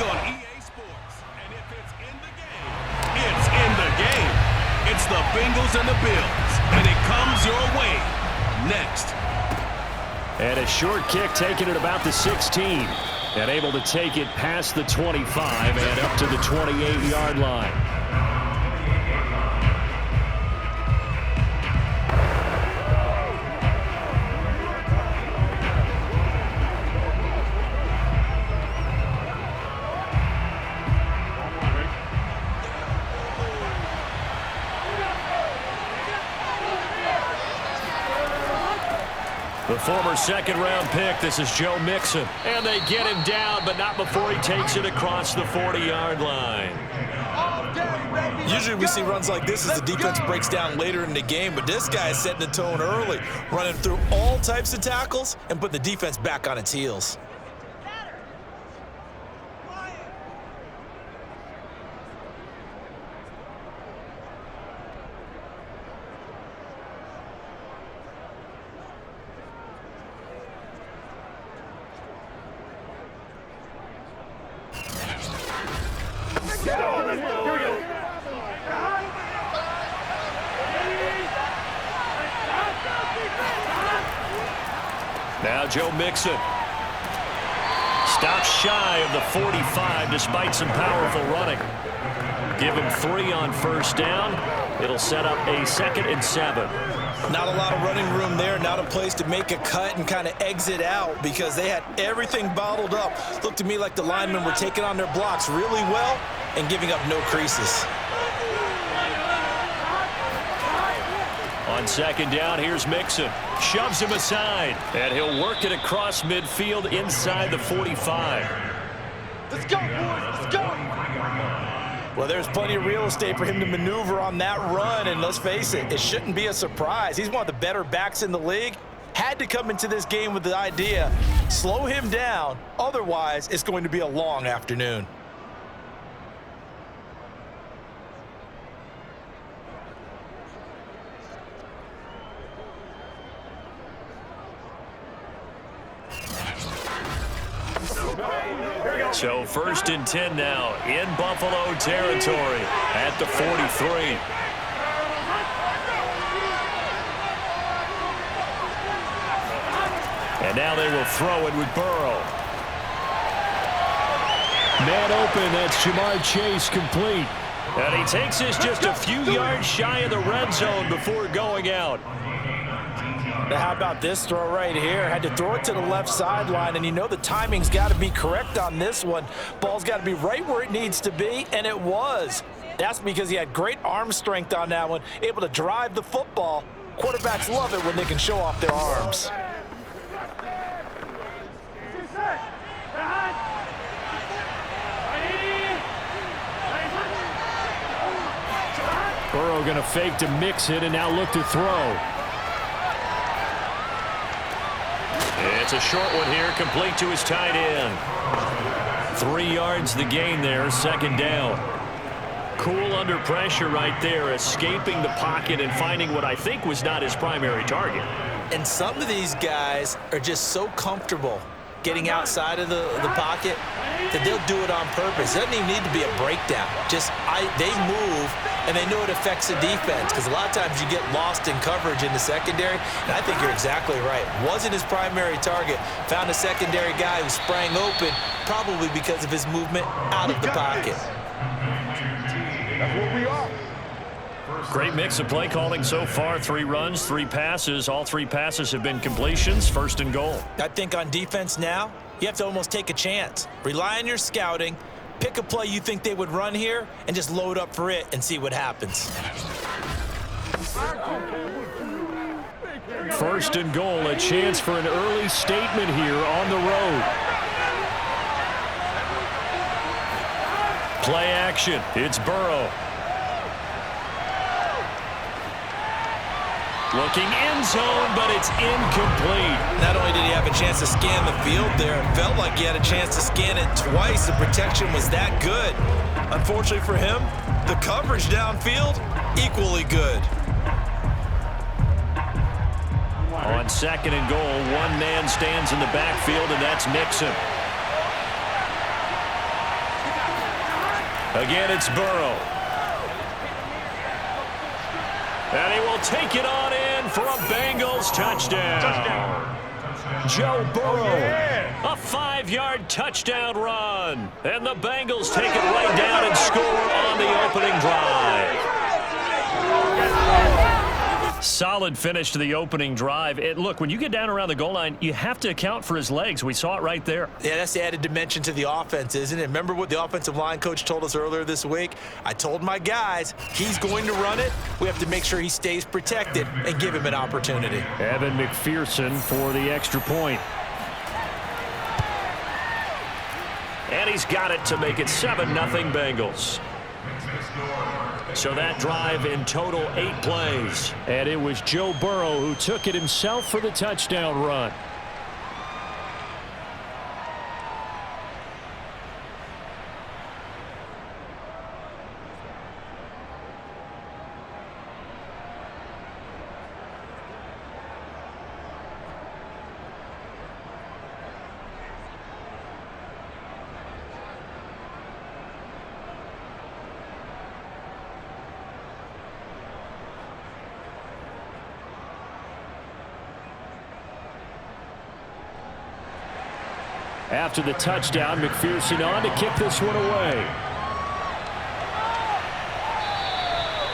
on EA Sports. And if it's in the game, it's in the game. It's the Bengals and the Bills. And it comes your way next. And a short kick taken at about the 16. And able to take it past the 25 and up to the 28-yard line. The former second-round pick, this is Joe Mixon. And they get him down, but not before he takes it across the 40-yard line. Usually we see runs like this as the defense breaks down later in the game, but this guy is setting the tone early, running through all types of tackles and putting the defense back on its heels. Now Joe Mixon. Stops shy of the 45 despite some powerful running. Give him 3 on first down. It'll set up a 2nd and 7. Not a lot of running room there, not a place to make a cut and kind of exit out because they had everything bottled up. Looked to me like the linemen were taking on their blocks really well and giving up no creases. On 2nd down, here's Mixon. Shoves him aside, and he'll work it across midfield inside the 45. Let's go, boys. Let's go. Well, there's plenty of real estate for him to maneuver on that run, and let's face it, it shouldn't be a surprise. He's one of the better backs in the league. Had to come into this game with the idea, slow him down, otherwise it's going to be a long afternoon. So 1st and 10 now in Buffalo territory at the 43. And now they will throw it with Burrow. Man open, that's Jamar Chase complete. And he takes this just a few yards shy of the red zone before going out. Now how about this throw right here? Had to throw it to the left sideline, and you know the timing's got to be correct on this one. Ball's got to be right where it needs to be, and it was. That's because he had great arm strength on that one, able to drive the football. Quarterbacks love it when they can show off their arms. Burrow going to fake to mix it and now look to throw. It's a short one here, complete to his tight end. 3 yards the gain there, 2nd down. Cool under pressure right there, escaping the pocket and finding what I think was not his primary target. And some of these guys are just so comfortable getting outside of the pocket that they'll do it on purpose. It doesn't even need to be a breakdown. They move, and they know it affects the defense because a lot of times you get lost in coverage in the secondary, and I think you're exactly right. Wasn't his primary target. Found a secondary guy who sprang open, probably because of his movement out of the pocket. That's what we are. Great mix of play calling so far. 3 runs, 3 passes. All 3 passes have been completions. 1st and goal. I think on defense now, you have to almost take a chance. Rely on your scouting. Pick a play you think they would run here and just load up for it and see what happens. 1st and goal, a chance for an early statement here on the road. Play action. It's Burrow. Looking end zone, but it's incomplete. Not only did he have a chance to scan the field there, it felt like he had a chance to scan it twice. The protection was that good. Unfortunately for him, the coverage downfield, equally good. On 2nd and goal, 1 man stands in the backfield, and that's Mixon. Again, it's Burrow. And he will take it on in for a Bengals touchdown. Joe Burrow, a 5-yard touchdown run. And the Bengals take it right down and score on the opening drive. Solid finish to the opening drive. Look, when you get down around the goal line, you have to account for his legs. We saw it right there. Yeah, that's the added dimension to the offense, isn't it? Remember what the offensive line coach told us earlier this week? I told my guys, he's going to run it. We have to make sure he stays protected and give him an opportunity. Evan McPherson for the extra point. And he's got it to make it 7-0 Bengals. So that drive in total 8 plays. And it was Joe Burrow who took it himself for the touchdown run. After the touchdown, McPherson on to kick this one away.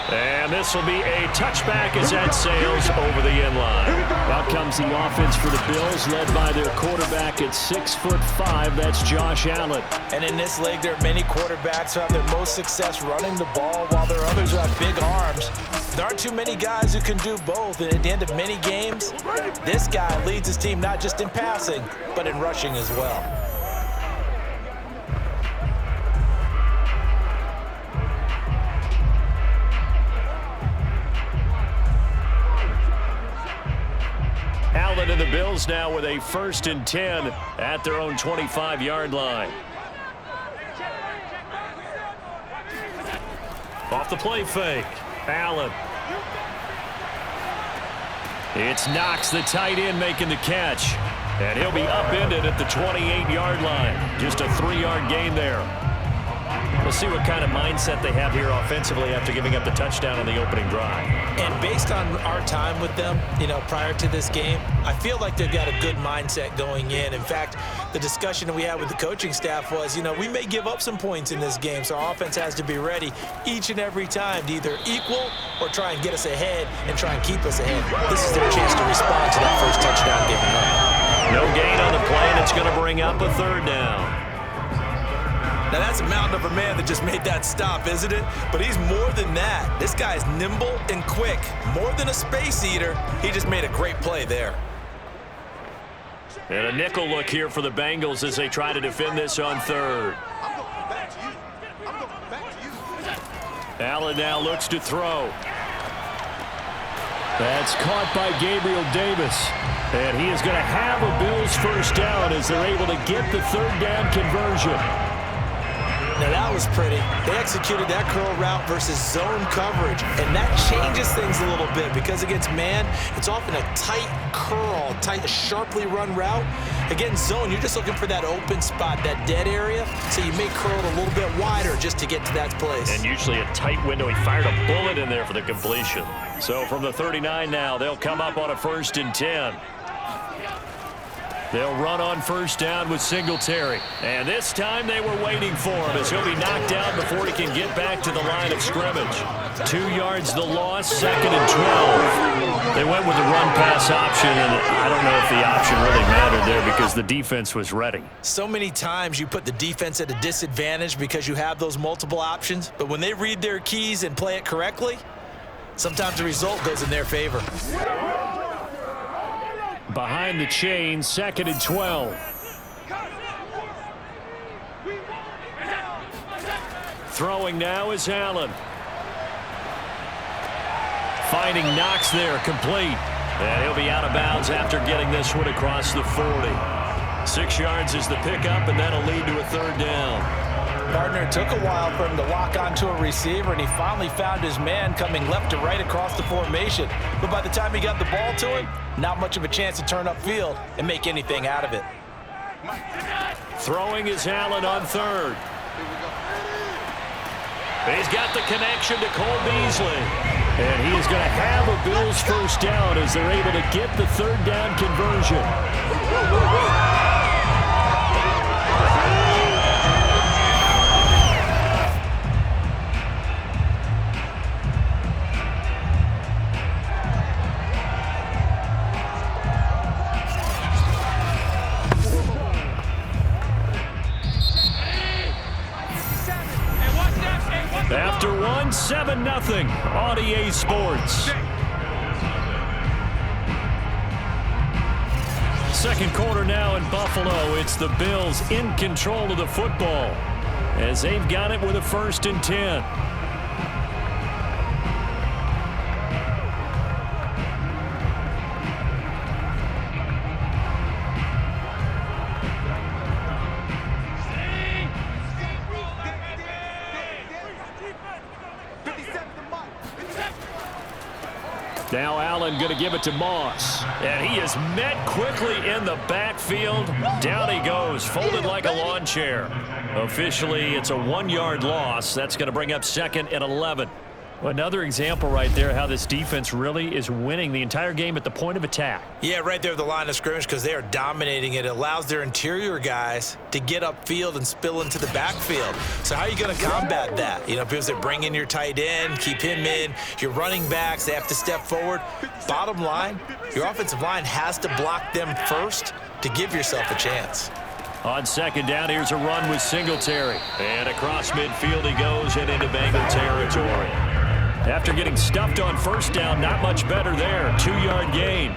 And this will be a touchback as that sails over the end line. Out comes the offense for the Bills, led by their quarterback at 6'5". That's Josh Allen. And in this league, there are many quarterbacks who have their most success running the ball, while there are others who have big arms. There aren't too many guys who can do both. And at the end of many games, this guy leads his team not just in passing, but in rushing as well. Allen and the Bills now with a 1st and 10 at their own 25-yard line. Off the play fake. Allen. It's Knox, the tight end, making the catch. And he'll be upended at the 28-yard line. Just a 3-yard gain there. We'll see what kind of mindset they have here offensively after giving up the touchdown on the opening drive. And based on our time with them, prior to this game, I feel like they've got a good mindset going in. In fact, the discussion that we had with the coaching staff was, we may give up some points in this game, so our offense has to be ready each and every time to either equal or try and get us ahead and try and keep us ahead. This is their chance to respond to that first touchdown given up. No gain on the play, and it's going to bring up a 3rd down. Now, that's a mountain of a man that just made that stop, isn't it? But he's more than that. This guy's nimble and quick. More than a space eater, he just made a great play there. And a nickel look here for the Bengals as they try to defend this on 3rd. Allen now looks to throw. That's caught by Gabriel Davis. And he is going to have a Bills 1st down as they're able to get the 3rd down conversion. Now that was pretty. They executed that curl route versus zone coverage, and that changes things a little bit because against man, it's often a tight curl, sharply run route. Against zone, you're just looking for that open spot, that dead area, so you may curl it a little bit wider just to get to that place. And usually a tight window. He fired a bullet in there for the completion. So from the 39 now, they'll come up on a 1st and 10. They'll run on 1st down with Singletary. And this time they were waiting for him as he'll be knocked down before he can get back to the line of scrimmage. 2 yards the loss, 2nd and 12. They went with the run-pass option, and I don't know if the option really mattered there because the defense was ready. So many times you put the defense at a disadvantage because you have those multiple options, but when they read their keys and play it correctly, sometimes the result goes in their favor. Behind the chain, 2nd and 12. Throwing now is Allen. Finding Knox there, complete. And he'll be out of bounds after getting this one across the 40. 6 yards is the pickup, and that'll lead to a 3rd down. Partner, it took a while for him to lock onto a receiver, and he finally found his man coming left to right across the formation. But by the time he got the ball to him, not much of a chance to turn upfield and make anything out of it. Throwing is Allen on 3rd. He's got the connection to Cole Beasley. And he is going to have a Bills first down as they're able to get the third down conversion. After one, 7-0 on EA Sports. Second quarter now in Buffalo. It's the Bills in control of the football as they've got it with a 1st and 10. Now Allen going to give it to Moss. And he is met quickly in the backfield. Down he goes, folded like a lawn chair. Officially, it's a 1-yard loss. That's going to bring up 2nd and 11. Another example right there how this defense really is winning the entire game at the point of attack. Yeah, right there at the line of scrimmage because they are dominating it. It allows their interior guys to get upfield and spill into the backfield. So how are you going to combat that? You know, because they bring in your tight end, keep him in. Your running backs, they have to step forward. Bottom line, your offensive line has to block them first to give yourself a chance. On 2nd down, here's a run with Singletary. And across midfield he goes and into Bengal territory. After getting stuffed on 1st down, not much better there. 2-yard gain.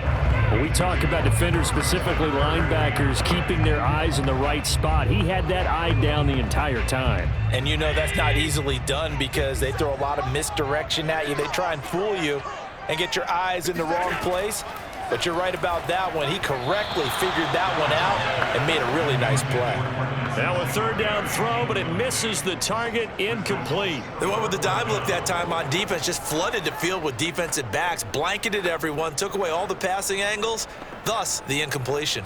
When we talk about defenders, specifically linebackers, keeping their eyes in the right spot, he had that eye down the entire time. And you know that's not easily done because they throw a lot of misdirection at you. They try and fool you and get your eyes in the wrong place. But you're right about that one. He correctly figured that one out and made a really nice play. Now a 3rd down throw, but it misses the target, incomplete. The one with the dime look that time on defense just flooded the field with defensive backs, blanketed everyone, took away all the passing angles, thus the incompletion.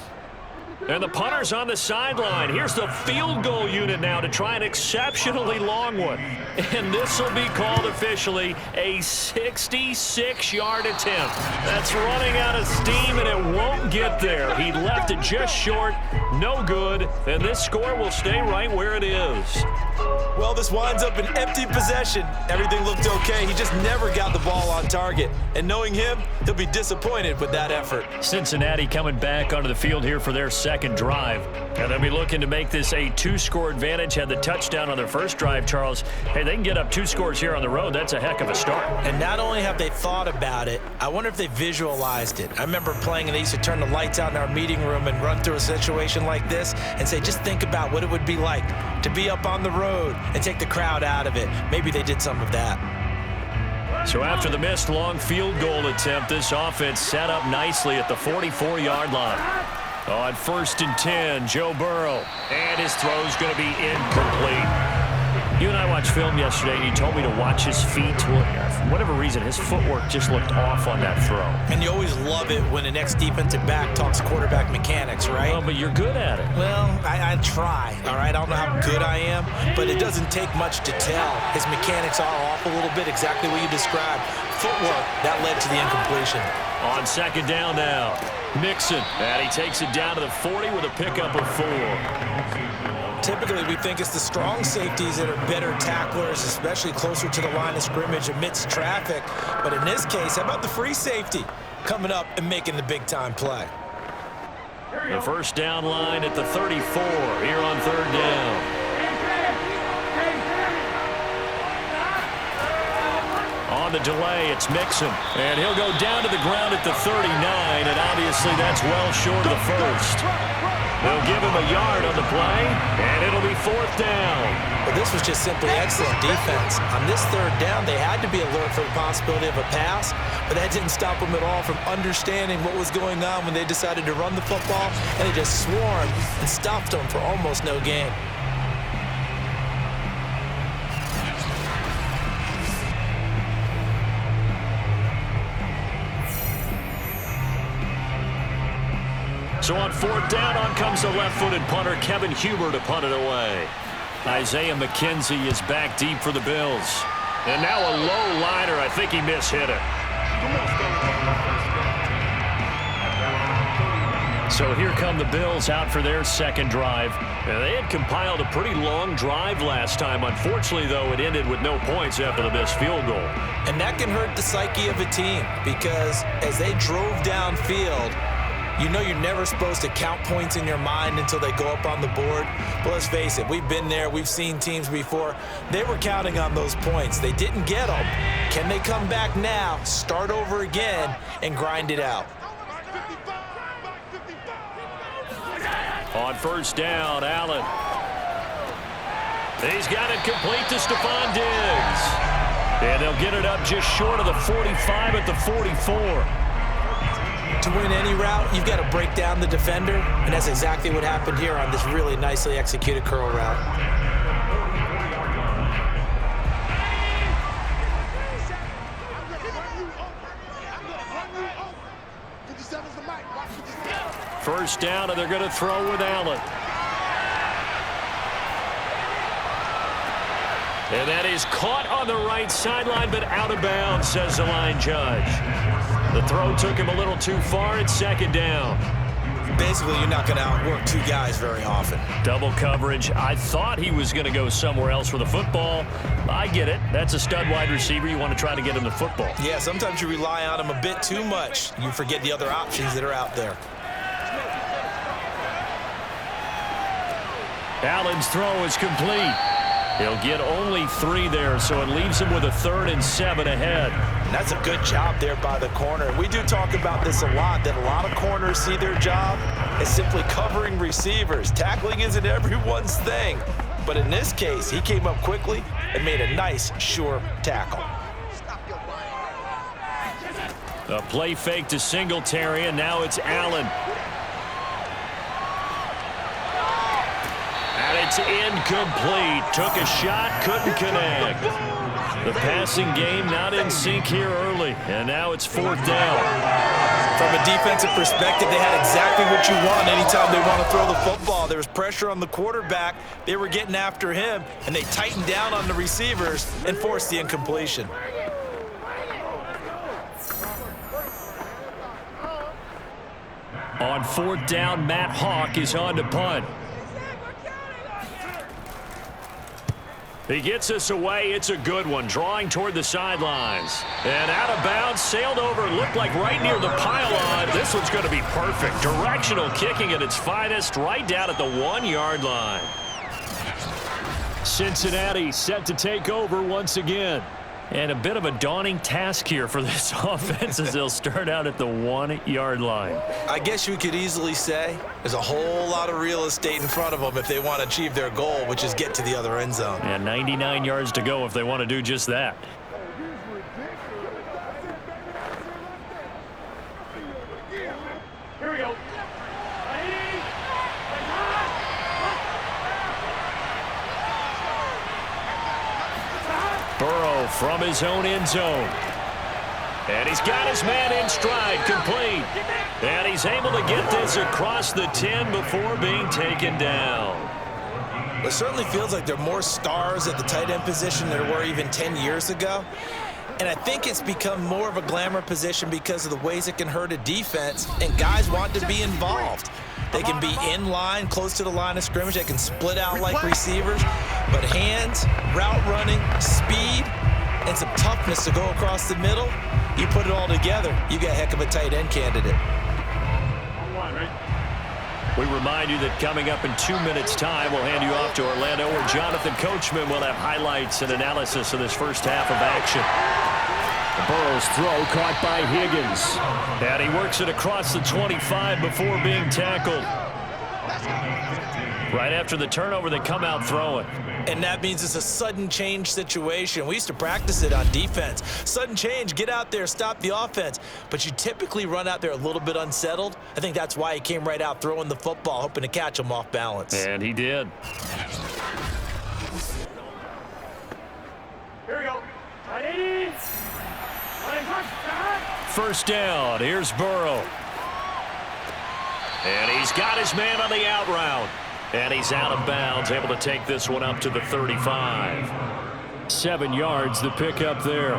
And the punter's on the sideline. Here's the field goal unit now to try an exceptionally long one. And this will be called officially a 66-yard attempt. That's running out of steam, and it won't get there. He left it just short. No good. And this score will stay right where it is. Well, this winds up an empty possession. Everything looked okay. He just never got the ball on target. And knowing him, he'll be disappointed with that effort. Cincinnati coming back onto the field here for their second drive. And they'll be looking to make this a 2-score advantage. Had the touchdown on their first drive, Charles. Hey, they can get up 2 scores here on the road. That's a heck of a start. And not only have they thought about it, I wonder if they visualized it. I remember playing and they used to turn the lights out in our meeting room and run through a situation like this and say, just think about what it would be like to be up on the road and take the crowd out of it. Maybe they did some of that. So after the missed long field goal attempt, this offense set up nicely at the 44-yard line. On 1st and 10, Joe Burrow. And his throw's going to be incomplete. You and I watched film yesterday, and you told me to watch his feet. Well, for whatever reason, his footwork just looked off on that throw. And you always love it when an ex-defensive back talks quarterback mechanics, right? Well, but you're good at it. Well, I try, all right? I don't know how good I am, but it doesn't take much to tell. His mechanics are off a little bit, exactly what you described. Footwork, that led to the incompletion. On 2nd down now, Mixon. And he takes it down to the 40 with a pickup of 4. Typically, we think it's the strong safeties that are better tacklers, especially closer to the line of scrimmage amidst traffic. But in this case, how about the free safety coming up and making the big-time play? The 1st down line at the 34 here on 3rd down. On the delay, it's Mixon. And he'll go down to the ground at the 39, and obviously that's well short of the first. They'll give him a yard on the play, and it'll be 4th down. Well, this was just simply excellent defense. On this 3rd down, they had to be alert for the possibility of a pass, but that didn't stop them at all from understanding what was going on when they decided to run the football, and they just swarmed and stopped them for almost no gain. So on 4th down, on comes the left-footed punter, Kevin Huber, to punt it away. Isaiah McKenzie is back deep for the Bills. And now a low liner. I think he mishit it. So here come the Bills out for their second drive. And they had compiled a pretty long drive last time. Unfortunately, though, it ended with no points after the missed field goal. And that can hurt the psyche of a team because as they drove downfield, you know you're never supposed to count points in your mind until they go up on the board. But let's face it, we've been there. We've seen teams before. They were counting on those points. They didn't get them. Can they come back now, start over again, and grind it out? On first down, Allen. He's got it complete to Stephon Diggs. And they'll get it up just short of the 45 at the 44. To win any route, you've got to break down the defender, and that's exactly what happened here on this really nicely executed curl route. First down, and they're going to throw with Allen. And that is caught on the right sideline, but out of bounds, says the line judge. The throw took him a little too far. It's second down. Basically, you're not going to outwork two guys very often. Double coverage. I thought he was going to go somewhere else with the football. I get it. That's a stud wide receiver. You want to try to get him the football. Yeah, sometimes you rely on him a bit too much. You forget the other options that are out there. Allen's throw is complete. He'll get only 3 there, so it leaves him with a 3rd and 7 ahead. That's a good job there by the corner. We do talk about this a lot, that a lot of corners see their job as simply covering receivers. Tackling isn't everyone's thing. But in this case, he came up quickly and made a nice, sure tackle. A play fake to Singletary, and now it's Allen. It's incomplete. Took a shot, couldn't connect. The passing game not in sync here early, and now it's 4th down. From a defensive perspective, they had exactly what you want anytime they want to throw the football. There was pressure on the quarterback. They were getting after him, and they tightened down on the receivers and forced the incompletion. On 4th down, Matt Hawk is on to punt. He gets us away. It's a good one, drawing toward the sidelines. And out of bounds, sailed over, looked like right near the pylon. This one's going to be perfect. Directional kicking at its finest, right down at the 1-yard line. Cincinnati set to take over once again. And a bit of a daunting task here for this offense as they'll start out at the 1-yard line. I guess you could easily say there's a whole lot of real estate in front of them if they want to achieve their goal, which is get to the other end zone. And 99 yards to go if they want to do just that. Here we go. Burrow from his own end zone. And he's got his man in stride, complete. And he's able to get this across the 10 before being taken down. It certainly feels like there are more stars at the tight end position than there were even 10 years ago. And I think it's become more of a glamour position because of the ways it can hurt a defense, and guys want to be involved. They can be in line, close to the line of scrimmage. They can split out like receivers. But hands, route running, speed, and some toughness to go across the middle, you put it all together, you got a heck of a tight end candidate. We remind you that coming up in 2 minutes' time, we'll hand you off to Orlando, where Jonathan Coachman will have highlights and analysis of this first half of action. Burrow's throw caught by Higgins. And he works it across the 25 before being tackled. Right after the turnover, they come out throwing. And that means it's a sudden change situation. We used to practice it on defense. Sudden change, get out there, stop the offense. But you typically run out there a little bit unsettled. I think that's why he came right out throwing the football, hoping to catch him off balance. And he did. Here we go. First down, here's Burrow. And he's got his man on the out route. And he's out of bounds, able to take this one up to the 35. 7 yards, the pickup there.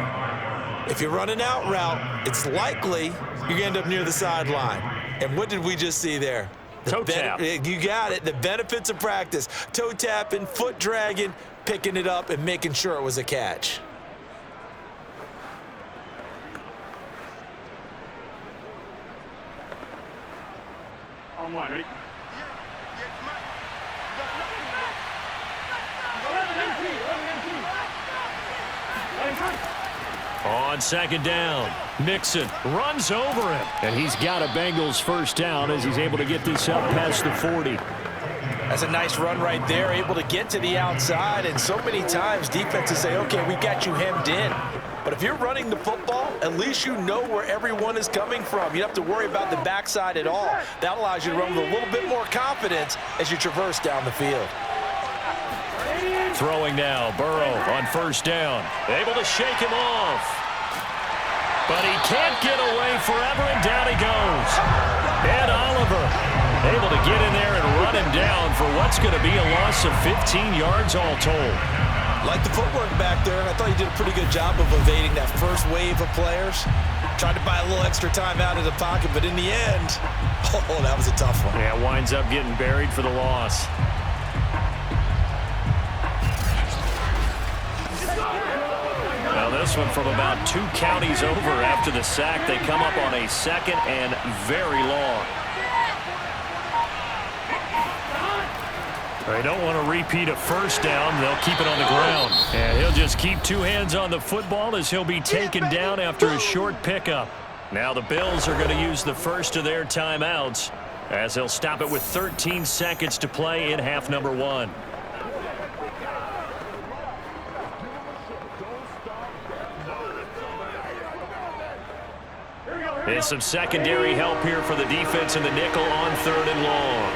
If you're running out route, it's likely you're going to end up near the sideline. And what did we just see there? Toe tap. You got it. The benefits of practice. Toe tapping, foot dragging, picking it up, and making sure it was a catch. Ready? On second down, Mixon runs over him. And he's got a Bengals first down as he's able to get this up past the 40. That's a nice run right there, able to get to the outside. And so many times defenses say, okay, we got you hemmed in. But if you're running the football, at least you know where everyone is coming from. You don't have to worry about the backside at all. That allows you to run with a little bit more confidence as you traverse down the field. Throwing now, Burrow on first down. Able to shake him off. But he can't get away forever, and down he goes. Ed Oliver able to get in there and run him down for what's going to be a loss of 15 yards all told. Like the footwork back there, and I thought he did a pretty good job of evading that first wave of players. Tried to buy a little extra time out of the pocket, but in the end, oh, that was a tough one. Yeah, winds up getting buried for the loss. Now this one from about 2 counties over after the sack. They come up on a second and very long. They don't want to repeat a first down. They'll keep it on the ground. And he'll just keep 2 hands on the football as he'll be taken down after a short pickup. Now the Bills are going to use the first of their timeouts as they'll stop it with 13 seconds to play in half number 1. There's some secondary help here for the defense in the nickel on 3rd and long.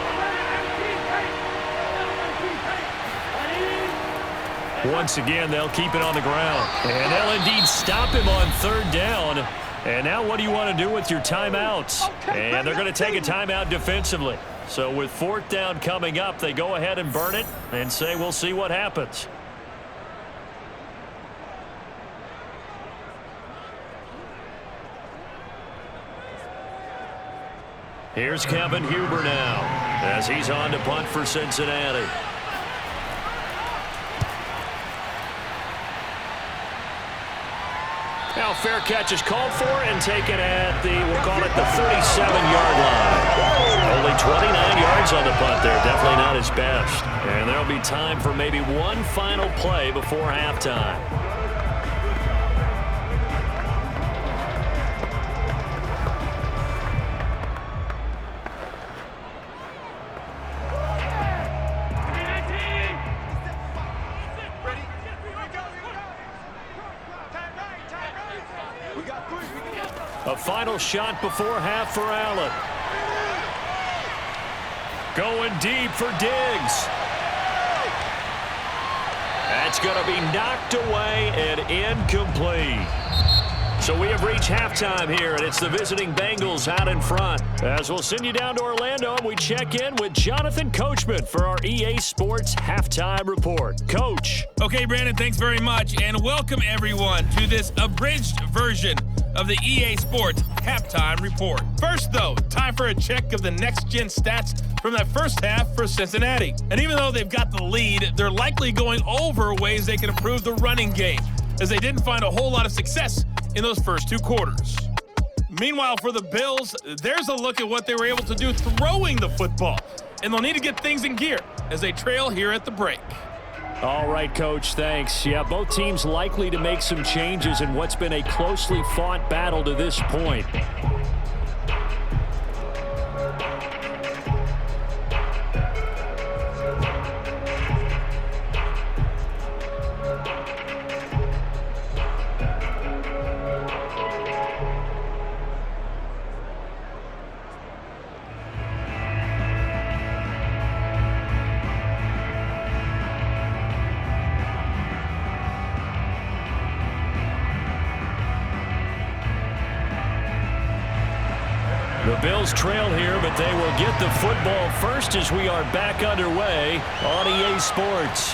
Once again, they'll keep it on the ground. And they'll indeed stop him on 3rd down. And now what do you want to do with your timeouts? And they're going to take a timeout defensively. So with 4th down coming up, they go ahead and burn it and say we'll see what happens. Here's Kevin Huber now as he's on to punt for Cincinnati. Now fair catch is called for and taken at the, we'll call it the 37-yard line. Only 29 yards on the punt there. Definitely not his best. And there'll be time for maybe one final play before halftime. A final shot before half for Allen. Going deep for Diggs. That's going to be knocked away and incomplete. So we have reached halftime here, and it's the visiting Bengals out in front. As we'll send you down to Orlando, and we check in with Jonathan Coachman for our EA Sports Halftime Report. Coach. Okay, Brandon, thanks very much, and welcome everyone to this abridged version of the EA Sports Halftime Report. First, though, time for a check of the next-gen stats from that first half for Cincinnati. And even though they've got the lead, they're likely going over ways they can improve the running game, as they didn't find a whole lot of success in those first 2 quarters. Meanwhile, for the Bills, there's a look at what they were able to do throwing the football, and they'll need to get things in gear as they trail here at the break. All right, Coach, thanks. Yeah, both teams likely to make some changes in what's been a closely fought battle to this point. The Bills trail here, but they will get the football first as we are back underway on EA Sports.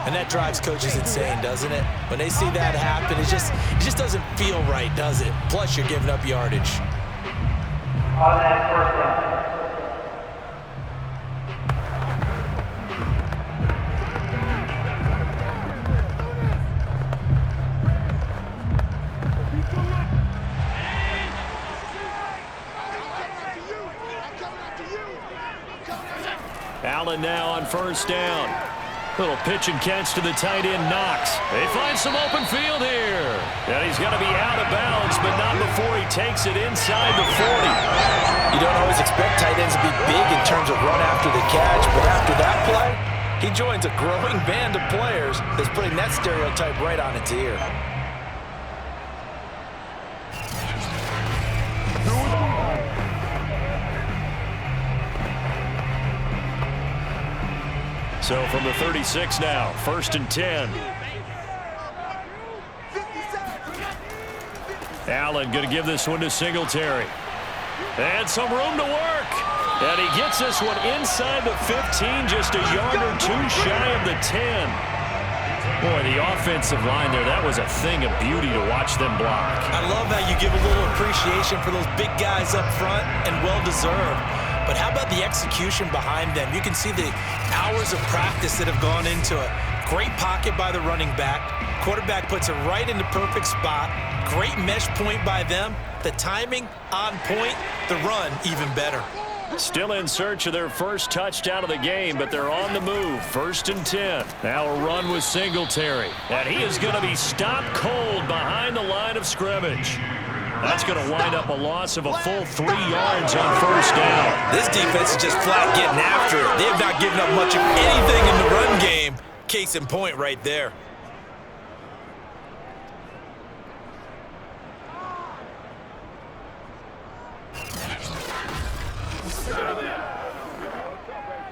And that drives coaches insane, doesn't it? When they see that happen, it just doesn't feel right, does it? Plus, you're giving up yardage. On that first down. Allen now on first down. Little pitch and catch to the tight end, Knox. They find some open field here. And he's going to be out of bounds, but not before he takes it inside the 40. You don't always expect tight ends to be big in terms of run after the catch, but after that play, he joins a growing band of players that's putting that stereotype right on its ear. So from the 36 now, 1st and 10. Allen going to give this one to Singletary. And some room to work. And he gets this one inside the 15, just a yard or two shy of the 10. Boy, the offensive line there, that was a thing of beauty to watch them block. I love how you give a little appreciation for those big guys up front, and well-deserved. But how about the execution behind them? You can see the hours of practice that have gone into it. Great pocket by the running back. Quarterback puts it right in the perfect spot. Great mesh point by them. The timing on point. The run even better. Still in search of their first touchdown of the game, but they're on the move. 1st and 10. Now a run with Singletary. And he is going to be stopped cold behind the line of scrimmage. That's going to wind up a loss of a full 3 yards on first down. This defense is just flat getting after it. They have not given up much of anything in the run game. Case in point right there.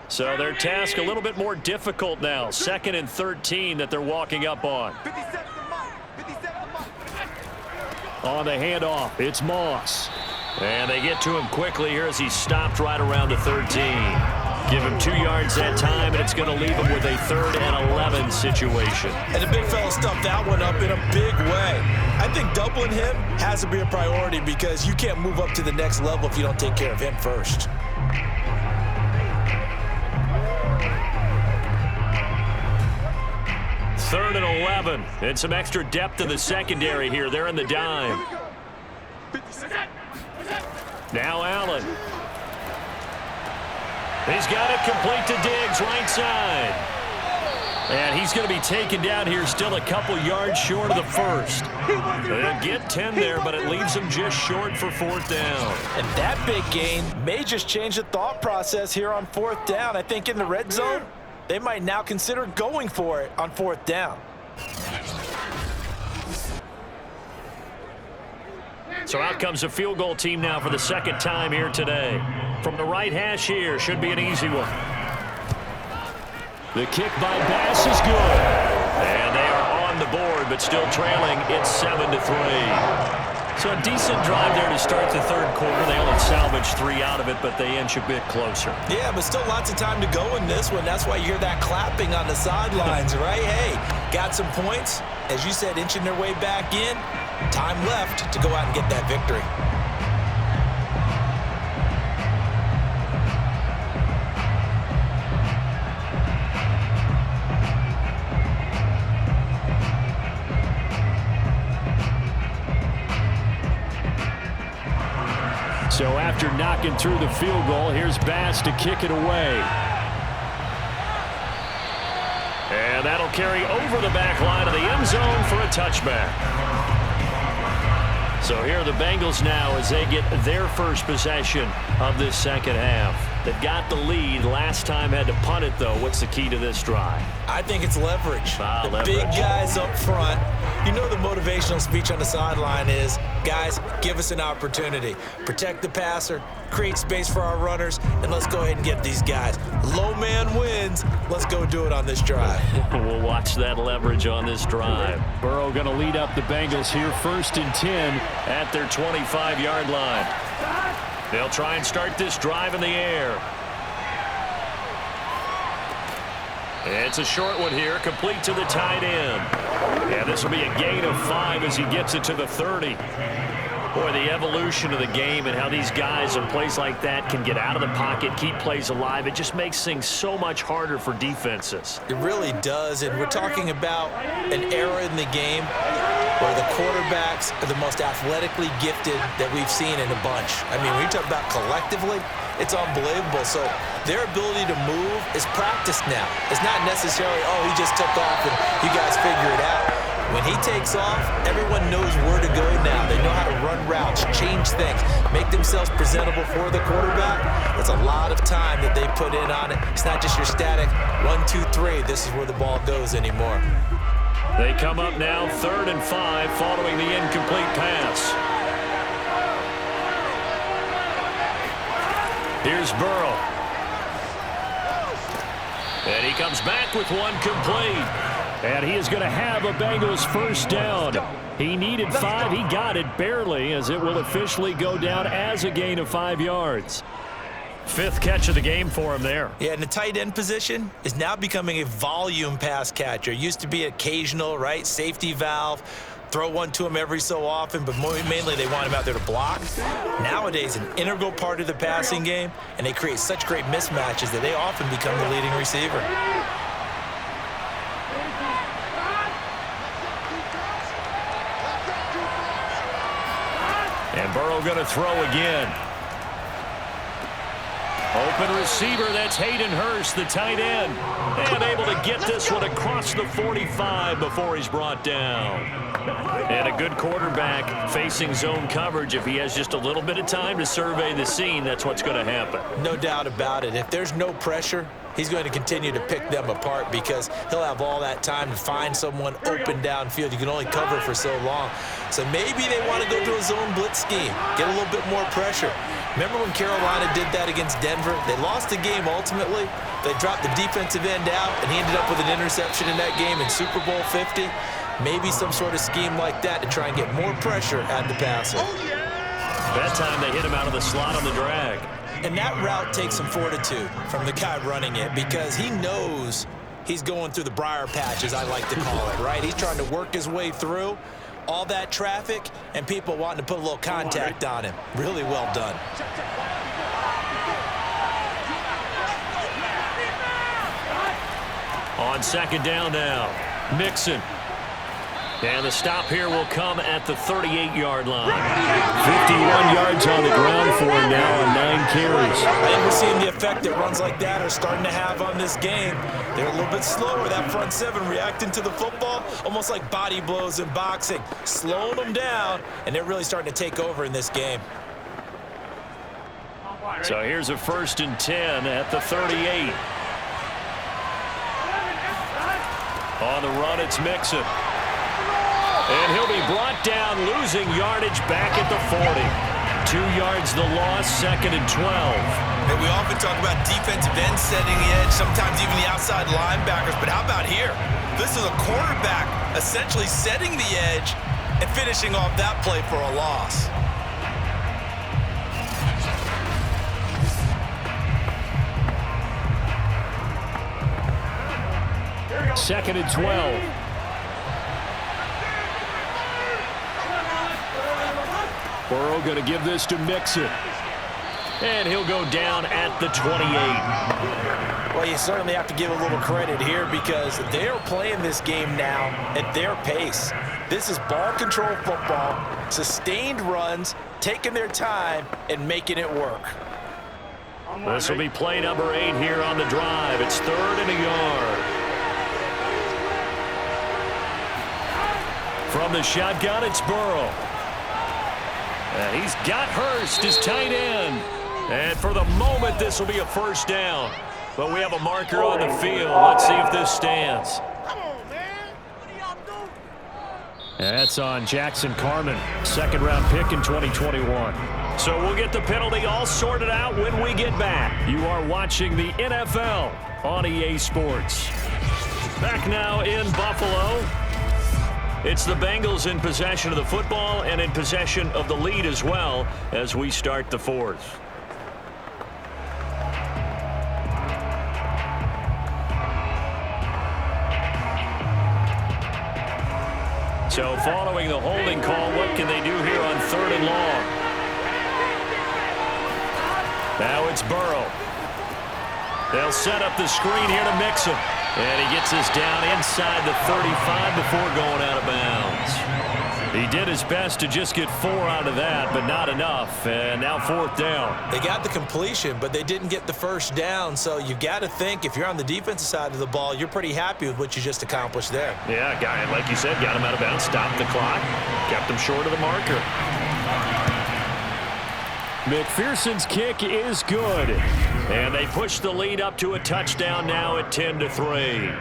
So their task a little bit more difficult now. 2nd and 13 that they're walking up on. On the handoff, it's Moss. And they get to him quickly here as he's stopped right around the 13. Give him 2 yards that time, and it's going to leave him with a 3rd and 11 situation. And the big fella stuffed that one up in a big way. I think doubling him has to be a priority because you can't move up to the next level if you don't take care of him first. Third and 11, and some extra depth in the secondary here. They're in the dime. Now Allen. He's got it complete to Diggs, right side. And he's going to be taken down here, still a couple yards short of the first. They'll get 10 there, but it leaves them just short for 4th down. And that big gain may just change the thought process here on 4th down. I think in the red zone, they might now consider going for it on 4th down. So out comes a field goal team now for the 2nd time here today. From the right hash here, should be an easy one. The kick by Bass is good. And they are on the board, but still trailing. It's 7-3. So a decent drive there to start the 3rd quarter. They only salvaged 3 out of it, but they inch a bit closer. Yeah, but still lots of time to go in this one. That's why you hear that clapping on the sidelines, right? Hey, got some points. As you said, inching their way back in. Time left to go out and get that victory. So after knocking through the field goal, here's Bass to kick it away. And that'll carry over the back line of the end zone for a touchback. So here are the Bengals now as they get their first possession of this 2nd half. They've got the lead. Last time had to punt it, though. What's the key to this drive? I think it's leverage. The Leverage. big guys up front. You know the motivational speech on the sideline is, guys, give us an opportunity. Protect the passer, create space for our runners, and let's go ahead and get these guys. Low man wins. Let's go do it on this drive. We'll watch that leverage on this drive. Burrow going to lead up the Bengals here, 1st and 10 at their 25-yard line. They'll try and start this drive in the air. It's a short one here, complete to the tight end. Yeah, this will be a gain of 5 as he gets it to the 30. Boy, the evolution of the game and how these guys in plays like that can get out of the pocket, keep plays alive, it just makes things so much harder for defenses. It really does, and we're talking about an era in the game where the quarterbacks are the most athletically gifted that we've seen in a bunch. I mean, when you talk about collectively, it's unbelievable. So their ability to move is practiced now. It's not necessarily, oh, he just took off and you guys figure it out. When he takes off, everyone knows where to go now. They know how to run routes, change things, make themselves presentable for the quarterback. That's a lot of time that they put in on it. It's not just your static 1, 2, 3. This is where the ball goes anymore. They come up now 3rd and 5 following the incomplete pass. Here's Burrow. And he comes back with one complete. And he is going to have a Bengals 1st down. He needed 5. He got it barely, as it will officially go down as a gain of 5 yards. 5th catch of the game for him there. Yeah, and the tight end position is now becoming a volume pass catcher. Used to be occasional, right? Safety valve. Throw one to him every so often, but mainly they want him out there to block. Nowadays, an integral part of the passing game, and they create such great mismatches that they often become the leading receiver. And Burrow going to throw again. Open receiver, that's Hayden Hurst, the tight end. And able to get this one across the 45 before he's brought down. And a good quarterback facing zone coverage. If he has just a little bit of time to survey the scene, that's what's going to happen. No doubt about it. If there's no pressure, he's going to continue to pick them apart because he'll have all that time to find someone open downfield. You can only cover for so long. So maybe they want to go to a zone blitz scheme, get a little bit more pressure. Remember when Carolina did that against Denver? They lost the game ultimately. They dropped the defensive end out, and he ended up with an interception in that game in Super Bowl 50. Maybe some sort of scheme like that to try and get more pressure at the passer. That time they hit him out of the slot on the drag. And that route takes some fortitude from the guy running it because he knows he's going through the briar patch, as I like to call it, right? He's trying to work his way through all that traffic and people wanting to put a little contact on him. Really well done. On 2nd down now, Mixon. And the stop here will come at the 38-yard line. 51 yards on the ground for him now on 9 carries. I think we're seeing the effect that runs like that are starting to have on this game. They're a little bit slower. That front 7 reacting to the football, almost like body blows in boxing, slowing them down, and they're really starting to take over in this game. So here's a 1st and 10 at the 38. On the run, it's Mixon. And he'll be brought down, losing yardage back at the 40. 2 yards the loss, 2nd and 12. And we often talk about defensive ends setting the edge, sometimes even the outside linebackers. But how about here? This is a quarterback essentially setting the edge and finishing off that play for a loss. Second and 12. Burrow going to give this to Mixon. And he'll go down at the 28. Well, you certainly have to give a little credit here because they're playing this game now at their pace. This is ball control football, sustained runs, taking their time and making it work. This will be play number 8 here on the drive. It's 3rd and a yard. From the shotgun, it's Burrow. And he's got Hurst, his tight end. And for the moment, this will be a first down. But we have a marker on the field. Let's see if this stands. That's on Jackson Carman, second-round pick in 2021. So we'll get the penalty all sorted out when we get back. You are watching the NFL on EA Sports. Back now in Buffalo. It's the Bengals in possession of the football and in possession of the lead as well as we start the fourth. So following the holding call, what can they do here on 3rd and long? Now it's Burrow. They'll set up the screen here to mix him. And he gets this down inside the 35 before going out of bounds. He did his best to just get 4 out of that, but not enough. And now 4th down. They got the completion, but they didn't get the first down. So you got to think if you're on the defensive side of the ball, you're pretty happy with what you just accomplished there. Yeah, guy, like you said, got him out of bounds, stopped the clock, kept him short of the marker. McPherson's kick is good. And they push the lead up to a touchdown now at 10-3.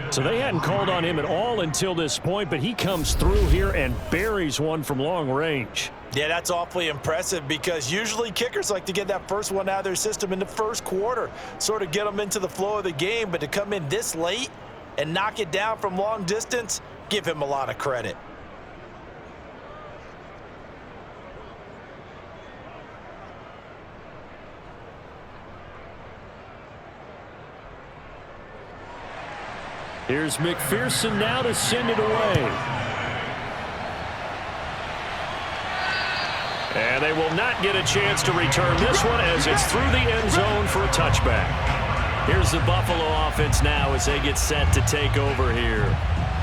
So they hadn't called on him at all until this point, but he comes through here and buries one from long range. Yeah, that's awfully impressive because usually kickers like to get that first one out of their system in the first quarter, sort of get them into the flow of the game, but to come in this late and knock it down from long distance, give him a lot of credit. Here's McPherson now to send it away. And they will not get a chance to return this one as it's through the end zone for a touchback. Here's the Buffalo offense now as they get set to take over here.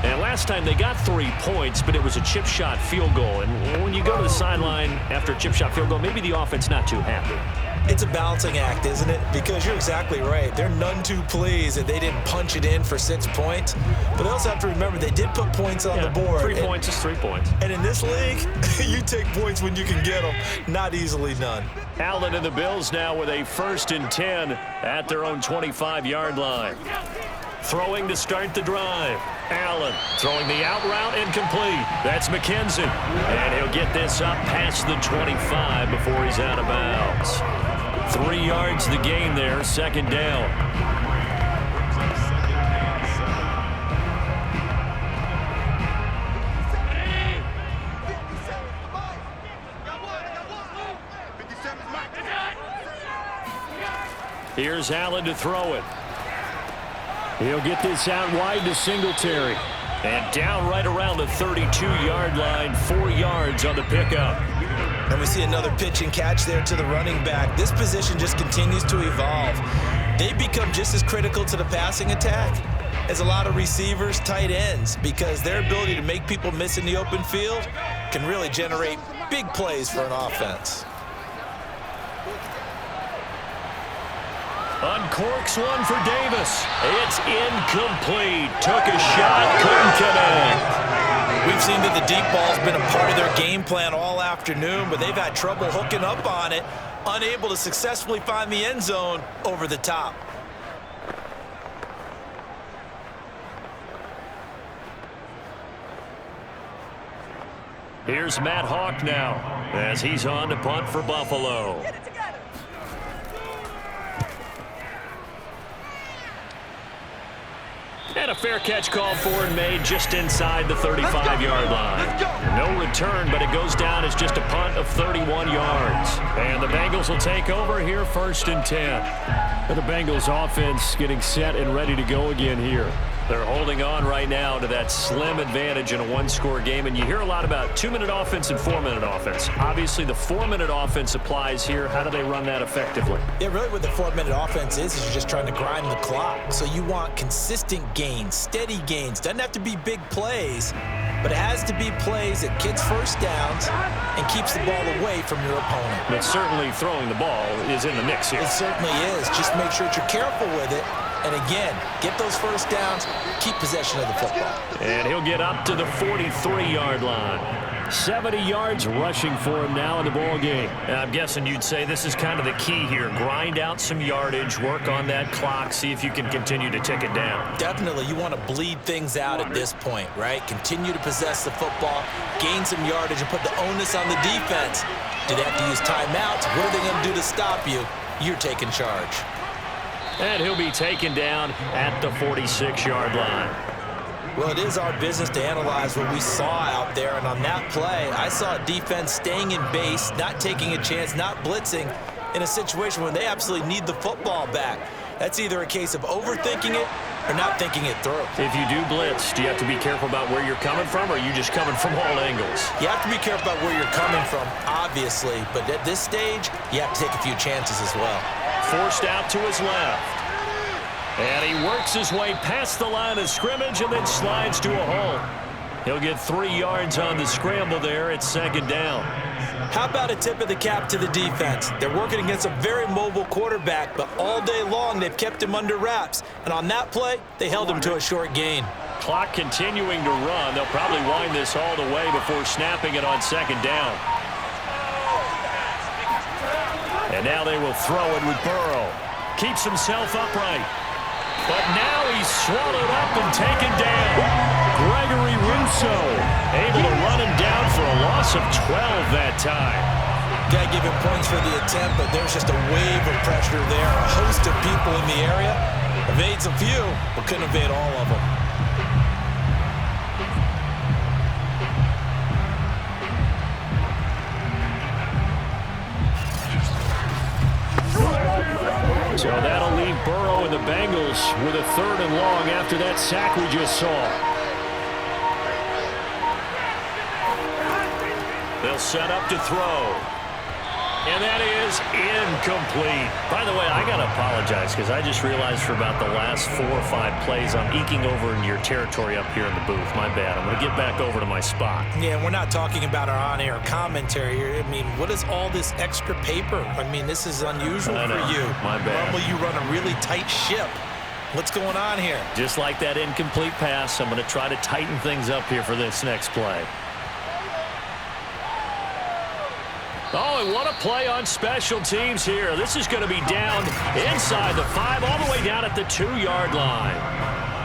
And last time they got 3 points, but it was a chip shot field goal. And when you go to the sideline after a chip shot field goal, maybe the offense not too happy. It's a balancing act, isn't it? Because you're exactly right. They're none too pleased that they didn't punch it in for 6 points. But they also have to remember they did put points on the board. 3 points is 3 points. And in this league, you take points when you can get them. Not easily done. Allen and the Bills now with a 1st and 10 at their own 25-yard line. Throwing to start the drive. Allen throwing the out route incomplete. That's McKenzie. And he'll get this up past the 25 before he's out of bounds. 3 yards the gain there, 2nd down. Here's Allen to throw it. He'll get this out wide to Singletary. And down right around the 32-yard line, 4 yards on the pickup. And we see another pitch and catch there to the running back. This position just continues to evolve. They become just as critical to the passing attack as a lot of receivers, tight ends, because their ability to make people miss in the open field can really generate big plays for an offense. Uncorks one for Davis. It's incomplete. Took a shot, couldn't connect. We've seen that the deep ball's been a part of their game plan all afternoon, but they've had trouble hooking up on it, unable to successfully find the end zone over the top. Here's Matt Hawk now as he's on to punt for Buffalo. And a fair catch called for and made just inside the 35-yard line. No return, but it goes down as just a punt of 31 yards. And the Bengals will take over here, 1st and 10. And the Bengals offense getting set and ready to go again here. They're holding on right now to that slim advantage in a one-score game. And you hear a lot about 2-minute offense and 4-minute offense. Obviously, the 4-minute offense applies here. How do they run that effectively? Yeah, really what the 4-minute offense is you're just trying to grind the clock. So you want consistent gains, steady gains. Doesn't have to be big plays, but it has to be plays that gets first downs and keeps the ball away from your opponent. But certainly throwing the ball is in the mix here. It certainly is. Just make sure that you're careful with it. And again, get those first downs, keep possession of the football. And he'll get up to the 43-yard line. 70 yards rushing for him now in the ball game. And I'm guessing you'd say this is kind of the key here. Grind out some yardage, work on that clock, see if you can continue to tick it down. Definitely, you want to bleed things out at this point, right? Continue to possess the football, gain some yardage, and put the onus on the defense. Do they have to use timeouts? What are they going to do to stop you? You're taking charge. And he'll be taken down at the 46-yard line. Well, it is our business to analyze what we saw out there, and on that play, I saw a defense staying in base, not taking a chance, not blitzing, in a situation where they absolutely need the football back. That's either a case of overthinking it or not thinking it through. If you do blitz, do you have to be careful about where you're coming from, or are you just coming from all angles? You have to be careful about where you're coming from, obviously, but at this stage, you have to take a few chances as well. Forced out to his left. And he works his way past the line of scrimmage and then slides to a hole. He'll get 3 yards on the scramble there at second down. How about a tip of the cap to the defense? They're working against a very mobile quarterback, but all day long they've kept him under wraps. And on that play, they held him to a short gain. Clock continuing to run. They'll probably wind this all the way before snapping it on second down. And now they will throw it with Burrow. Keeps himself upright. But now he's swallowed up and taken down. Gregory Rousseau able to run him down for a loss of 12 that time. Got to give him points for the attempt, but there's just a wave of pressure there. A host of people in the area. Evades a few, but couldn't evade all of them. So that'll leave Burrow and the Bengals with a 3rd and long after that sack we just saw. They'll set up to throw. And that is incomplete. By the way, I got to apologize because I just realized for about the last 4 or 5 plays, I'm eking over in your territory up here in the booth. My bad. I'm going to get back over to my spot. Yeah, we're not talking about our on-air commentary here. I mean, what is all this extra paper? I mean, this is unusual for you. My bad. Normally you run a really tight ship. What's going on here? Just like that incomplete pass, I'm going to try to tighten things up here for this next play. Oh, and what a play on special teams here. This is going to be down inside the 5, all the way down at the 2-yard line.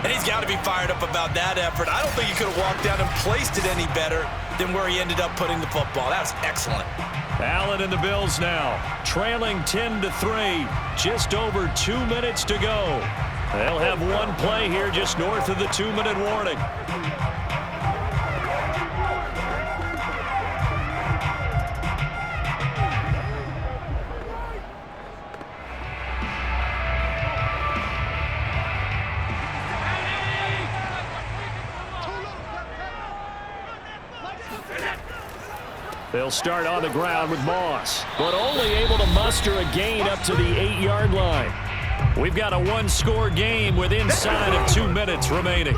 And he's got to be fired up about that effort. I don't think he could have walked down and placed it any better than where he ended up putting the football. That was excellent. Allen and the Bills now, trailing 10-3, just over 2 minutes to go. They'll have one play here just north of the 2-minute warning. They'll start on the ground with Moss, but only able to muster a gain up to the 8-yard line. We've got a 1-score game with inside of 2 minutes remaining.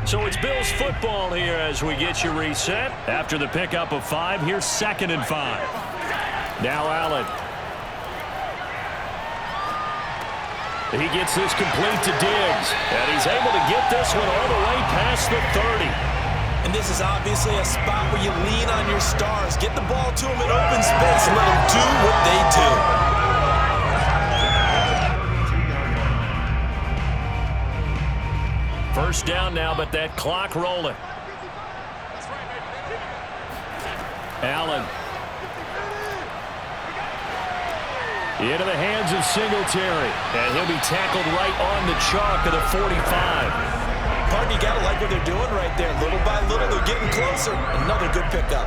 So it's Bills football here as we get you reset. After the pickup of 5, here's 2nd and 5. Now Allen. He gets this complete to Diggs, and he's able to get this one all the way past the 30. And this is obviously a spot where you lean on your stars. Get the ball to them in open space and let them do what they do. First down now, but that clock rolling. Allen. Into the hands of Singletary. And he'll be tackled right on the chalk of the 45. Pardon, you got to like what they're doing right there. Little by little, they're getting closer. Another good pickup.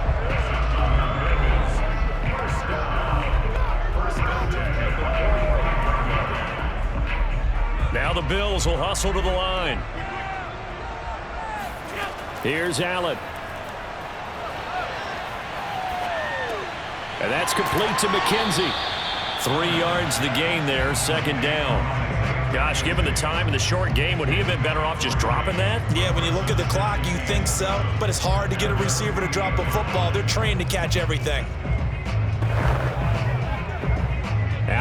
Now the Bills will hustle to the line. Here's Allen. And that's complete to McKenzie. 3 yards the gain there, 2nd down. Gosh, given the time in the short game, would he have been better off just dropping that? Yeah, when you look at the clock, you think so. But it's hard to get a receiver to drop a football. They're trained to catch everything.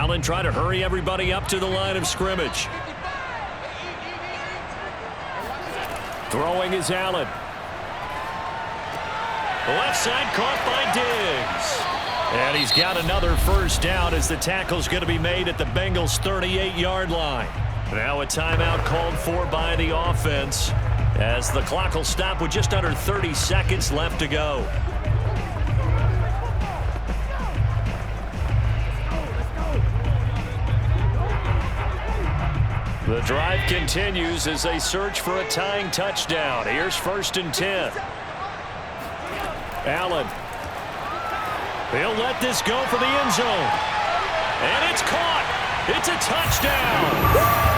Allen trying to hurry everybody up to the line of scrimmage. Throwing is Allen. The left side caught by Diggs. And he's got another first down as the tackle's going to be made at the Bengals' 38-yard line. Now a timeout called for by the offense as the clock will stop with just under 30 seconds left to go. The drive continues as they search for a tying touchdown. Here's 1st and 10. Allen. He'll let this go for the end zone. And it's caught. It's a touchdown.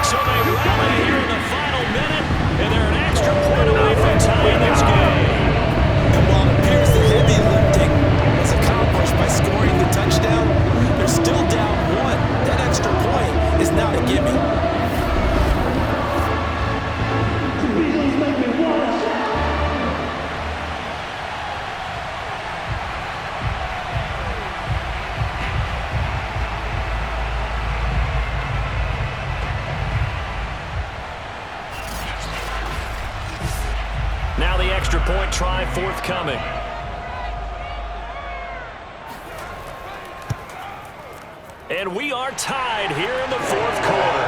So they rally here in the final minute, and they're an extra point away from tying this game. And while it appears the heavy lifting was accomplished by scoring the touchdown, they're still down 1. That extra point is not a gimme. Now the extra point try forthcoming. And we are tied here in the 4th quarter.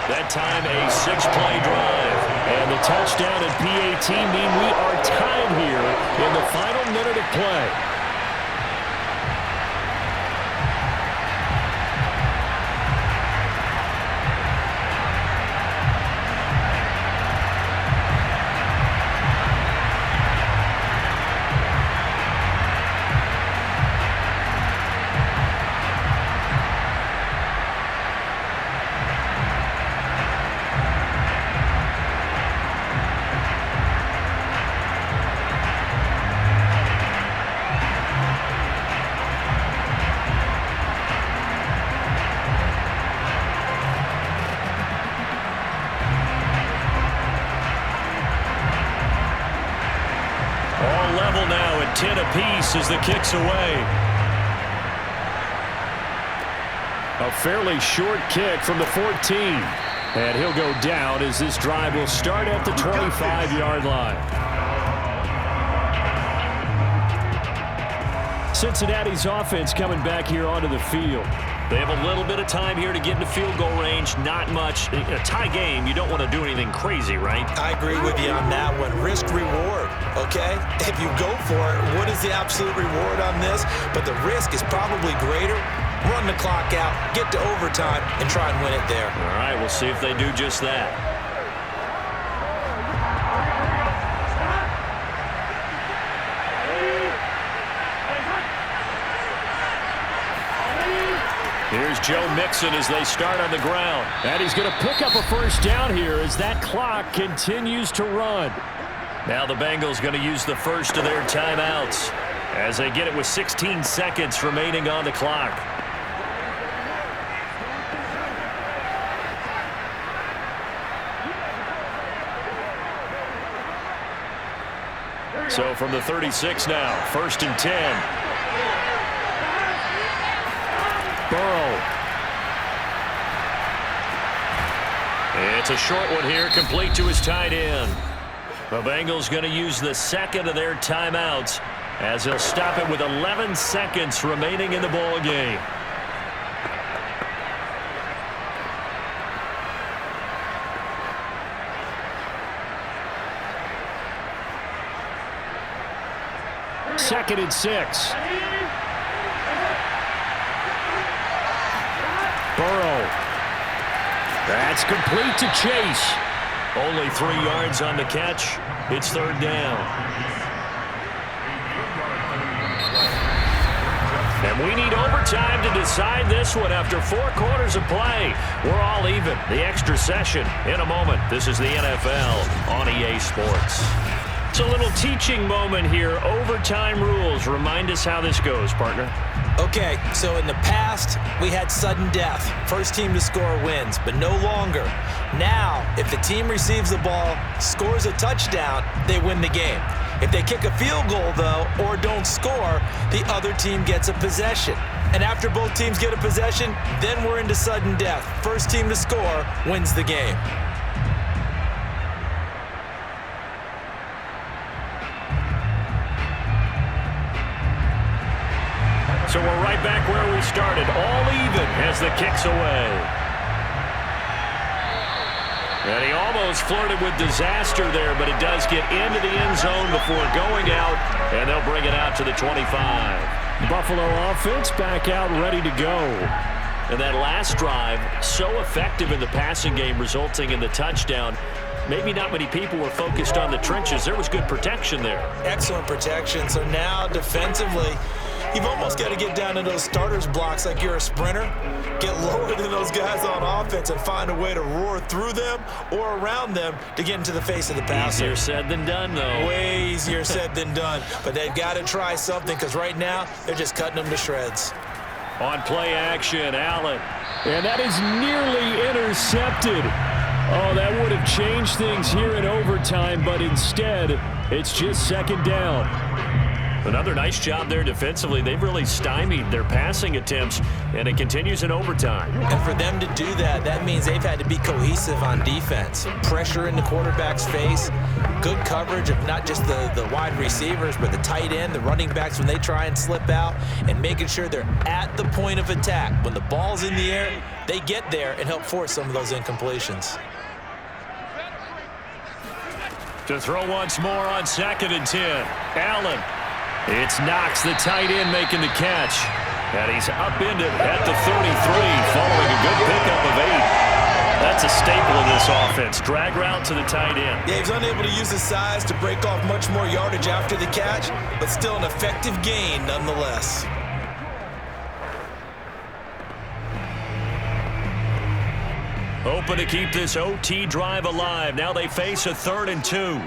That time a 6-play drive. And the touchdown and PAT mean we are tied here in the final minute of play. Now at 10 apiece as the kick's away. A fairly short kick from the 14. And he'll go down as this drive will start at the 25-yard line. Cincinnati's offense coming back here onto the field. They have a little bit of time here to get into field goal range. Not much. In a tie game, you don't want to do anything crazy, right? I agree with you on that one. Risk-reward, okay? If you go for it, what is the absolute reward on this? But the risk is probably greater. Run the clock out, get to overtime, and try and win it there. All right, we'll see if they do just that. Here's Joe Mixon as they start on the ground. And he's going to pick up a first down here as that clock continues to run. Now the Bengals going to use the first of their timeouts as they get it with 16 seconds remaining on the clock. So from the 36 now, 1st and 10. Burrow. It's a short one here, complete to his tight end. The Bengals going to use the second of their timeouts as they'll stop it with 11 seconds remaining in the ball game. Second and 6. Burrow. That's complete to Chase. Only 3 yards on the catch. It's 3rd down. And we need overtime to decide this one after 4 quarters of play. We're all even. The extra session in a moment. This is the NFL on EA Sports. It's a little teaching moment here. Overtime rules. Remind us how this goes, partner. Okay, so in the past, we had sudden death. First team to score wins, but no longer. Now, if the team receives the ball, scores a touchdown, they win the game. If they kick a field goal, though, or don't score, the other team gets a possession. And after both teams get a possession, then we're into sudden death. First team to score wins the game. So we're right back where we started, all even as the kick's away. And he almost flirted with disaster there, but it does get into the end zone before going out, and they'll bring it out to the 25. Buffalo offense back out ready to go. And that last drive, so effective in the passing game, resulting in the touchdown. Maybe not many people were focused on the trenches. There was good protection there. Excellent protection. So now defensively, you've almost got to get down to those starters blocks like you're a sprinter. Get lower than those guys on offense and find a way to roar through them or around them to get into the face of the passer. Easier said than done, though. Way easier said than done. But they've got to try something because right now they're just cutting them to shreds. On play action, Allen. And that is nearly intercepted. Oh, that would have changed things here in overtime, but instead, it's just second down. Another nice job there defensively. They've really stymied their passing attempts, and it continues in overtime. And for them to do that, that means they've had to be cohesive on defense. Pressure in the quarterback's face, good coverage of not just the wide receivers, but the tight end, the running backs when they try and slip out, and making sure they're at the point of attack. When the ball's in the air, they get there and help force some of those incompletions. To throw once more on 2nd and 10. Allen. It's Knox, the tight end, making the catch. And he's upended at the 33, following a good pickup of 8. That's a staple of this offense. Drag route to the tight end. Yeah, he's unable to use his size to break off much more yardage after the catch, but still an effective gain nonetheless. Hoping to keep this OT drive alive. Now they face a 3rd and 2.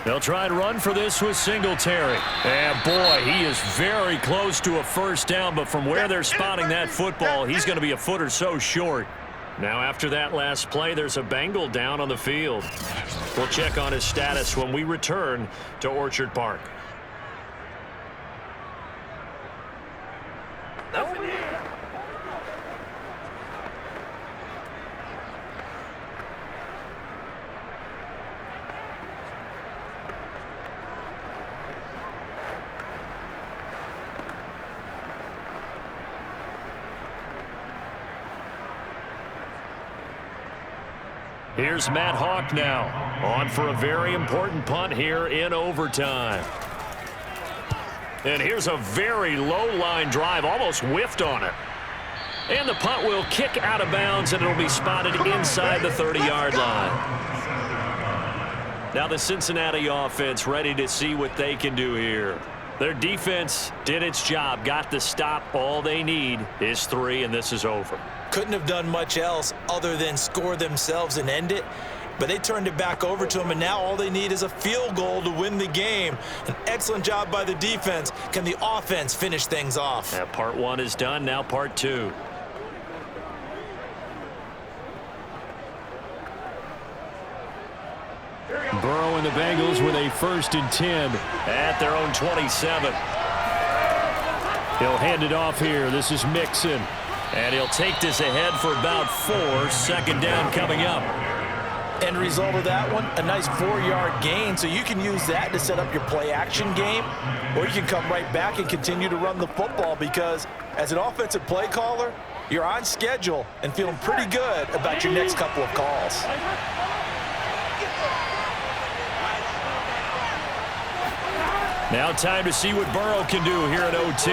They'll try and run for this with Singletary. And, boy, he is very close to a first down, but from where they're spotting that football, he's going to be a foot or so short. Now, after that last play, there's a Bengal down on the field. We'll check on his status when we return to Orchard Park. Here's Matt Hawk now, on for a very important punt here in overtime. And here's a very low-line drive, almost whiffed on it. And the punt will kick out of bounds, and it'll be spotted inside the 30-yard line. Now the Cincinnati offense ready to see what they can do here. Their defense did its job, got the stop. All they need is 3, and this is over. Couldn't have done much else other than score themselves and end it, but they turned it back over to them, and now all they need is a field goal to win the game. An excellent job by the defense. Can the offense finish things off? Yeah, part 1 is done, now part 2. Burrow and the Bengals with a 1st and 10 at their own 27. He'll hand it off here. This is Mixon. And he'll take this ahead for about 4. 2nd down coming up. End result of that one, a nice 4-yard gain, so you can use that to set up your play-action game, or you can come right back and continue to run the football because as an offensive play caller, you're on schedule and feeling pretty good about your next couple of calls. Now time to see what Burrow can do here at OT.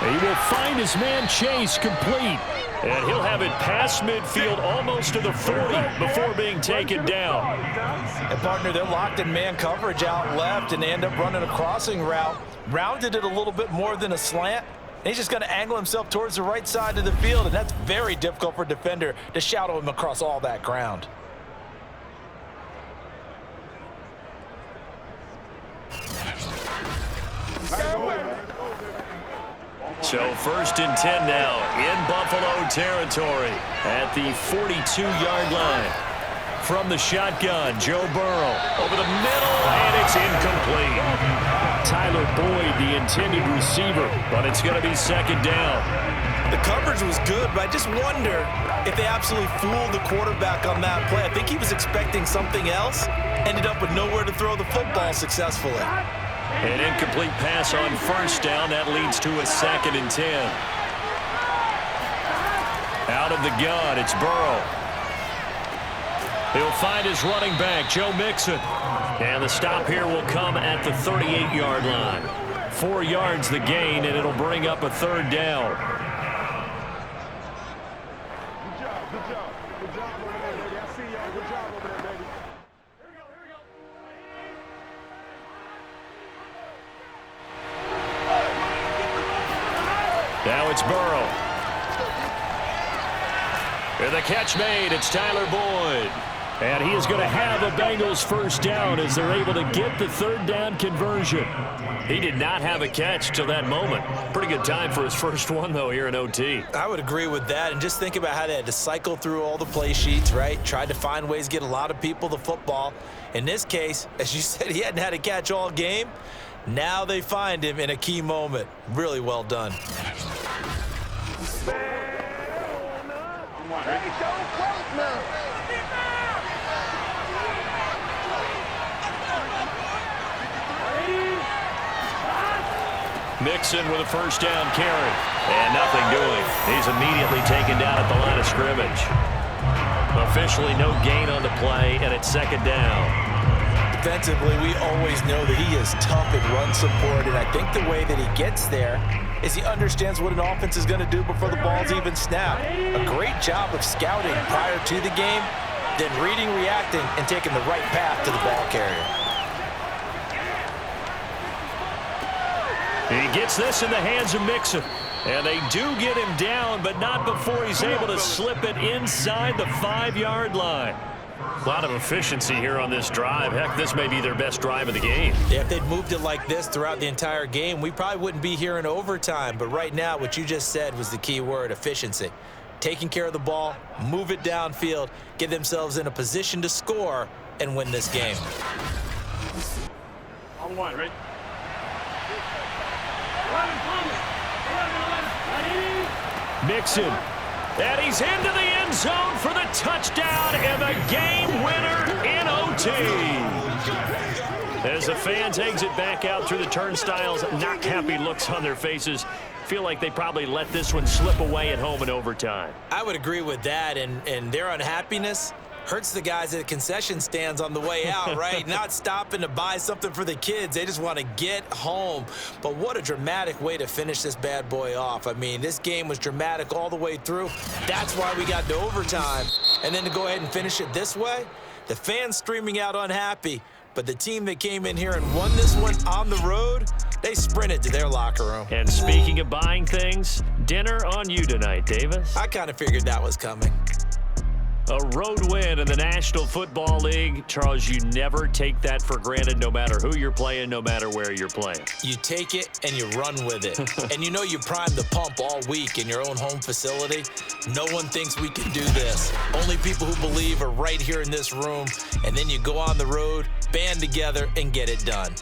He will find his man Chase complete. And he'll have it past midfield almost to the 40 before being taken down. And partner, they're locked in man coverage out left, and they end up running a crossing route. Rounded it a little bit more than a slant. And he's just going to angle himself towards the right side of the field, and that's very difficult for a defender to shadow him across all that ground. So 1st and 10 now in Buffalo territory at the 42-yard line. From the shotgun, Joe Burrow over the middle, and it's incomplete. Tyler Boyd, the intended receiver, but it's going to be second down. The coverage was good, but I just wonder if they absolutely fooled the quarterback on that play. I think he was expecting something else, ended up with nowhere to throw the football successfully. An incomplete pass on first down. That leads to a 2nd and 10. Out of the gun, it's Burrow. He'll find his running back, Joe Mixon. And the stop here will come at the 38-yard line. 4 yards the gain, and it'll bring up a 3rd down. Good job over there, baby. I see y'all. Good job over there, baby. Now it's Burrow. And the catch made. It's Tyler Boyd. And he is going to have a Bengals first down as they're able to get the 3rd down conversion. He did not have a catch till that moment. Pretty good time for his first one, though, here in OT. I would agree with that, and just think about how they had to cycle through all the play sheets, right? Tried to find ways to get a lot of people the football. In this case, as you said, he hadn't had a catch all game. Now they find him in a key moment. Really well done. Mixon with a first down carry. And nothing doing. He's immediately taken down at the line of scrimmage. Officially no gain on the play, and it's 2nd down. Defensively, we always know that he is tough in run support, and I think the way that he gets there is he understands what an offense is going to do before the ball's even snapped. A great job of scouting prior to the game, then reading, reacting, and taking the right path to the ball carrier. He gets this in the hands of Mixon. And they do get him down, but not before he's able to slip it inside the 5-yard line. A lot of efficiency here on this drive. Heck, this may be their best drive of the game. Yeah, if they'd moved it like this throughout the entire game, we probably wouldn't be here in overtime. But right now, what you just said was the key word, efficiency. Taking care of the ball, move it downfield, get themselves in a position to score and win this game. On one, right? Mixon. And he's into the end zone for the touchdown and the game winner in OT. As the fans exit back out through the turnstiles, not happy looks on their faces. Feel like they probably let this one slip away at home in overtime. I would agree with that, and their unhappiness hurts the guys at the concession stands on the way out, right? Not stopping to buy something for the kids. They just want to get home. But what a dramatic way to finish this bad boy off. I mean, this game was dramatic all the way through. That's why we got to overtime. And then to go ahead and finish it this way, the fans streaming out unhappy. But the team that came in here and won this one on the road, they sprinted to their locker room. And speaking of buying things, dinner on you tonight, Davis. I kind of figured that was coming. A road win in the National Football League. Charles, you never take that for granted no matter who you're playing, no matter where you're playing. You take it and you run with it. And you know you primed the pump all week in your own home facility. No one thinks we can do this. Only people who believe are right here in this room. And then you go on the road, band together, and get it done.